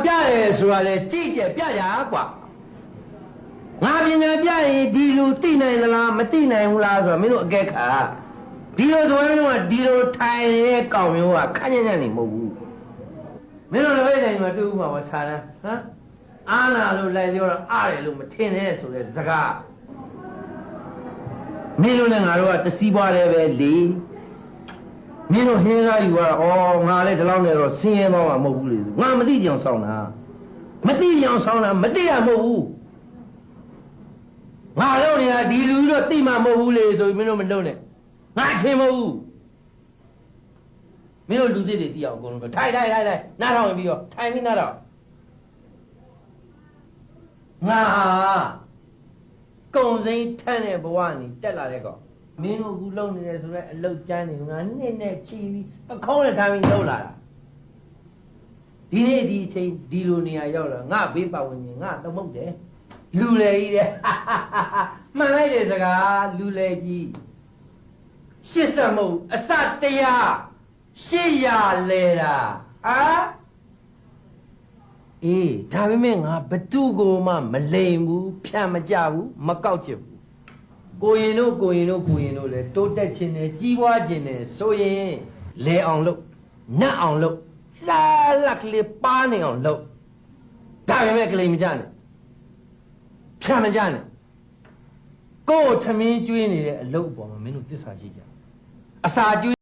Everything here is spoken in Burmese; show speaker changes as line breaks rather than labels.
ပြရဲဆိုတာလေကြည့်ကြပြကြကွာငါပညာပြရင်ဒီလိုသိနိုင်သလားမသိနိုင်ဘူးလားဆိုတော့မင်းတို့အကဲခါဒီလိုဆိုရင်တော့ဒီလိုထိုင်ရဲကောင်မျိုးကခက်ညံ့ညံ့နေမဟုတ်ဘူးမင်းတို့လည်းပဲတိုင်မှာတွေ့ဦးမှာပါဆာလန်းဟမ်အားနာလို့လိုက်ပြောတော့အားတယ်လို့မထင်နဲ့ဆိုတဲ့စကားမင်းတို့နဲ့ငါတို့ကတစီးပွားတယ်ပဲလေမင်းတို့ဟင်းကားယူကတော့ဩငါလည်းဒီလောက်နဲ့တော့ဆင်းရဲသွားမှာမဟုတ်ဘူးလေငါမသိကြအောင်ဆောင်းတာမသိကြအောင်ဆောင်းတာမသိရမဟုတ်ဘူးငါတို့နေတာဒီလူကြီးတော့သိမှမဟုတ်ဘူးလေဆိုပြီးမင်းတို့မလုပ်နဲ့ငါအချင်းမဟုတ်ဘူးမင်းတို့လူသစ်တွေသိအောင်အကုန်လုံးထိုင်နားထောင်ပြီးတော့ထိုင်ပြီးနားထောင်ငါကုံစိမ်းထမ်းတဲ့ဘဝနေတက်လာတဲ့ကောင်မင်းတို့အခုလုံနေတယ်ဆိုတော့အလုတ်ကျန်းနေငါနှစ်နဲ့ချီပြီးအခေါင်းနဲ့ထားပြီးလှုပ်လာတာဒီနေ့ဒီအချိန်ဒီလိုနေရာရောက်လာငါဘေးပတ်ဝန်းကျင်ငါသမုတ်တယ်လူလေကြီးတဲ့မှန်လိုက်တဲ့စကားလူလေကြီး80မုတ်အစတရား800လဲတာအေးဒါပေမဲ့ငါဘသူကိုမှမလိမ်ဘူးဖြတ်မကြဘူးမကောက်ချစ်ဘူးကိုရင်တို့လည်းတိုးတက်ခြင်းနဲ့ကြီးပွားခြင်းနဲ့ဆိုရင်လဲအောင်လုပ်နတ်အောင်လုပ်လှလက်ကလေးပါနေအောင်လုပ်ဒါပေမဲ့ကလေးမကြနဲ့ဖြတ်မကြနဲ့ကိုယ်ထမင်းကျွေးနေတဲ့အလုပ်ပေါ်မှာမင်းတို့သစ္စာရှိကြအစာကျွေး